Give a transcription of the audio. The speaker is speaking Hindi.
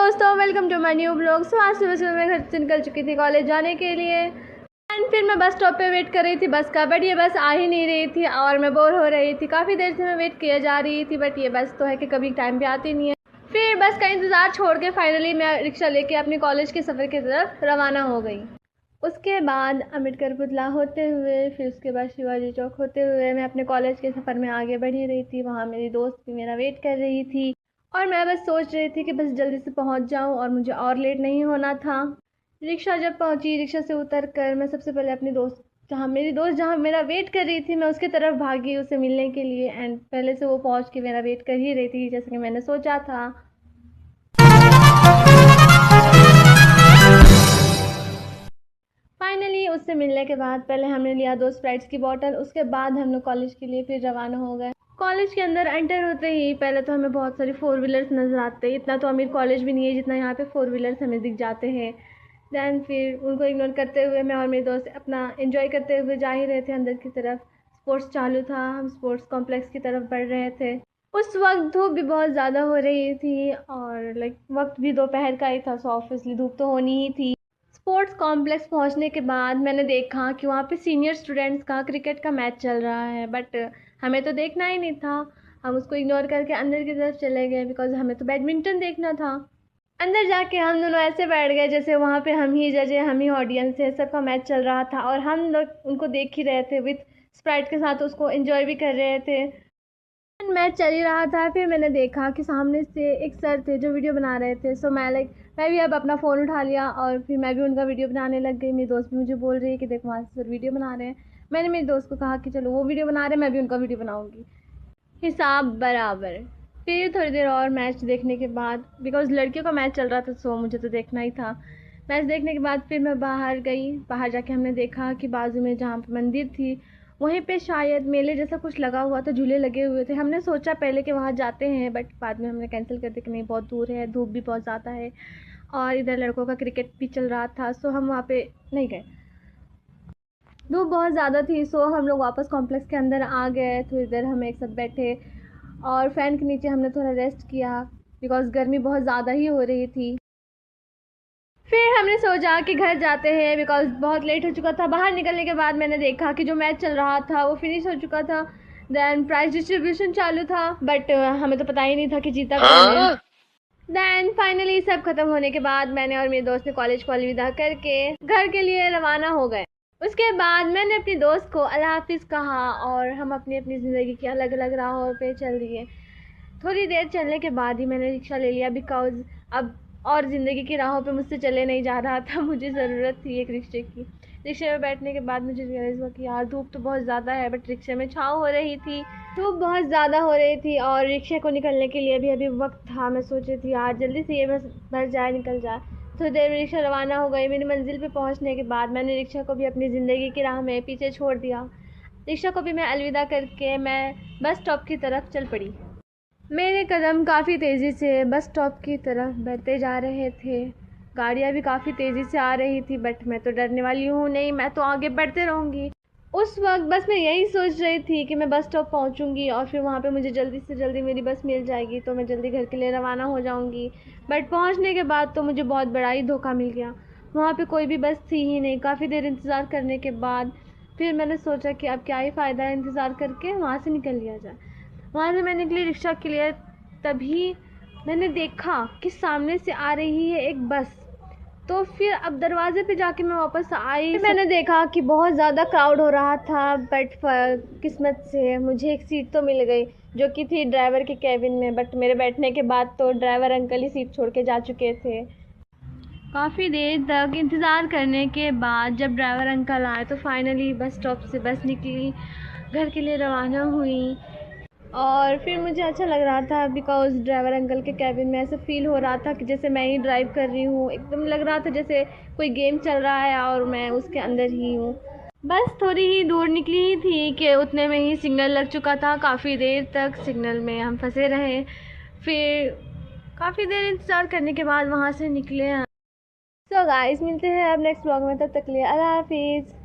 दोस्तों, welcome to my new blog. So आज सुबह सुबह मैं घर से निकल चुकी थी कॉलेज जाने के लिए एंड फिर मैं बस स्टॉप पे वेट कर रही थी बस का, बट ये बस आ ही नहीं रही थी और मैं बोर हो रही थी। काफ़ी देर से मैं वेट किया जा रही थी, बट ये बस तो है कि कभी टाइम पे आती नहीं है। फिर बस का इंतज़ार छोड़ के फाइनली मैं रिक्शा लेके अपने कॉलेज के सफ़र की तरफ रवाना हो गई। उसके बाद अम्बेडकर पुतला होते हुए, फिर उसके बाद शिवाजी चौक होते हुए मैं अपने कॉलेज के सफ़र में आगे बढ़ ही रही थी। वहाँ मेरी दोस्त भी मेरा वेट कर रही थी और मैं बस सोच रही थी कि बस जल्दी से पहुँच जाऊँ और मुझे और लेट नहीं होना था। रिक्शा जब पहुँची, रिक्शा से उतर कर मैं सबसे पहले अपनी दोस्त जहाँ मेरा वेट कर रही थी, मैं उसकी तरफ भागी उसे मिलने के लिए। एंड पहले से वो पहुँच के मेरा वेट कर ही रही थी जैसे कि मैंने सोचा था। फाइनली उससे मिलने के बाद पहले हमने लिया 2 स्प्राइट्स की बोतल। उसके बाद हम लोग कॉलेज के लिए फिर रवाना हो गए। कॉलेज के अंदर एंटर होते ही पहले तो हमें बहुत सारी 4 व्हीलर्स नज़र आते हैं। इतना तो अमीर कॉलेज भी नहीं है जितना यहाँ पे 4 व्हीलर्स हमें दिख जाते हैं। दैन फिर उनको इग्नोर करते हुए मैं और मेरे दोस्त अपना एंजॉय करते हुए जा ही रहे थे अंदर की तरफ। स्पोर्ट्स चालू था, हम स्पोर्ट्स कॉम्प्लेक्स की तरफ बढ़ रहे थे। उस वक्त धूप भी बहुत ज़्यादा हो रही थी और वक्त भी दोपहर का ही था, सो ऑब्वियसली धूप तो होनी ही थी। स्पोर्ट्स कॉम्प्लेक्स पहुंचने के बाद मैंने देखा कि वहाँ पे सीनियर स्टूडेंट्स का क्रिकेट का मैच चल रहा है, बट हमें तो देखना ही नहीं था। हम उसको इग्नोर करके अंदर की तरफ चले गए बिकॉज हमें तो बैडमिंटन देखना था। अंदर जाके हम दोनों ऐसे बैठ गए जैसे वहाँ पे हम ही जज है, हम ही ऑडियंस है। सबका मैच चल रहा था और हम लोग उनको देख ही रहे थे विथ स्प्राइट के साथ, उसको एंजॉय भी कर रहे थे। मैच चल ही रहा था। फिर मैंने देखा कि सामने से एक सर थे जो वीडियो बना रहे थे। सो मैं भी अब अपना फ़ोन उठा लिया और फिर मैं भी उनका वीडियो बनाने लग गई। मेरी दोस्त भी मुझे बोल रही है कि देखो वहाँ से सर वीडियो बना रहे हैं। मैंने मेरी दोस्त को कहा कि चलो वो वीडियो बना रहे हैं, मैं भी उनका वीडियो बनाऊँगी, हिसाब बराबर। फिर थोड़ी देर और मैच देखने के बाद, बिकॉज़ लड़कियों का मैच चल रहा था सो मुझे तो देखना ही था। मैच देखने के बाद फिर मैं बाहर गई। बाहर जाके हमने देखा कि बाजू में जहाँ पे मंदिर थी वहीं पे शायद मेले जैसा कुछ लगा हुआ था, झूले लगे हुए थे। हमने सोचा पहले कि वहाँ जाते हैं, बट बाद में हमने कैंसिल कर दिया कि नहीं, बहुत दूर है, धूप भी बहुत ज़्यादा है और इधर लड़कों का क्रिकेट भी चल रहा था, सो हम वहाँ पे नहीं गए। धूप बहुत ज़्यादा थी, सो हम लोग वापस कॉम्प्लेक्स के अंदर आ गए। थोड़ी देर हम एक साथ बैठे और फ़ैन के नीचे हमने थोड़ा रेस्ट किया बिकॉज़ गर्मी बहुत ज़्यादा ही हो रही थी। फिर हमने सोचा कि घर जाते हैं बिकॉज़ बहुत लेट हो चुका था। बाहर निकलने के बाद मैंने देखा कि जो मैच चल रहा था वो फिनिश हो चुका था। दैन प्राइज़ डिस्ट्रीब्यूशन चालू था, बट हमें तो पता ही नहीं था कि जीता कौन है। दैन फाइनली सब खत्म होने के बाद मैंने और मेरे दोस्त ने कॉलेज को अलविदा करके घर के लिए रवाना हो गए। उसके बाद मैंने अपनी दोस्त को अल्लाह हाफिज़ कहा और हम अपनी अपनी ज़िंदगी की अलग अलग राहों पे चल दिए। थोड़ी देर चलने के बाद ही मैंने रिक्शा ले लिया बिकॉज़ अब और ज़िंदगी की राहों पे मुझसे चले नहीं जा रहा था। मुझे ज़रूरत थी एक रिक्शे की। रिक्शे में बैठने के बाद मुझे रियलाइज़ हुआ कि यार धूप तो बहुत ज़्यादा है, बट रिक्शे में छाँव हो रही थी। धूप बहुत ज़्यादा हो रही थी और रिक्शे को निकलने के लिए भी अभी वक्त था। मैं सोच रही थी यार जल्दी से ये बस भर जाए, निकल जाए। थोड़ी देर में रिक्शा रवाना हो गई। मेरी मंजिल पे पहुंचने के बाद मैंने रिक्शा को भी अपनी ज़िंदगी की राह में पीछे छोड़ दिया। रिक्शा को भी मैं अलविदा करके मैं बस स्टॉप की तरफ चल पड़ी। मेरे कदम काफ़ी तेज़ी से बस स्टॉप की तरफ बढ़ते जा रहे थे। गाड़ियाँ भी काफ़ी तेज़ी से आ रही थी, बट मैं तो डरने वाली हूँ नहीं, मैं तो आगे बढ़ते रहूँगी। उस वक्त बस मैं यही सोच रही थी कि मैं बस स्टॉप पहुँचूँगी और फिर वहाँ पे मुझे जल्दी से जल्दी मेरी बस मिल जाएगी तो मैं जल्दी घर के लिए रवाना हो जाऊँगी। बट पहुँचने के बाद तो मुझे बहुत बड़ा ही धोखा मिल गया। वहाँ पे कोई भी बस थी ही नहीं। काफ़ी देर इंतज़ार करने के बाद फिर मैंने सोचा कि अब क्या ही फ़ायदा है इंतज़ार करके, वहाँ से निकल लिया जाए। वहाँ से मैं निकली रिक्शा के लिए, तभी मैंने देखा कि सामने से आ रही है एक बस। तो फिर अब दरवाजे पे जाके मैं वापस आई। मैंने देखा कि बहुत ज़्यादा क्राउड हो रहा था, बट किस्मत से मुझे एक सीट तो मिल गई जो कि थी ड्राइवर के केबिन में। बट मेरे बैठने के बाद तो ड्राइवर अंकल ही सीट छोड़ के जा चुके थे। काफ़ी देर तक इंतज़ार करने के बाद जब ड्राइवर अंकल आए तो फाइनली बस स्टॉप से बस निकली, घर के लिए रवाना हुई। और फिर मुझे अच्छा लग रहा था बिकॉज़ ड्राइवर अंकल के केबिन में ऐसा फ़ील हो रहा था कि जैसे मैं ही ड्राइव कर रही हूँ। एकदम लग रहा था जैसे कोई गेम चल रहा है और मैं उसके अंदर ही हूँ। बस थोड़ी ही दूर निकली ही थी कि उतने में ही सिग्नल लग चुका था। काफ़ी देर तक सिग्नल में हम फंसे रहे। फिर काफ़ी देर इंतज़ार करने के बाद वहाँ से निकले। सो गाइस, मिलते हैं अब नेक्स्ट व्लॉग में, तब तक के लिए अल्लाह हाफिज़।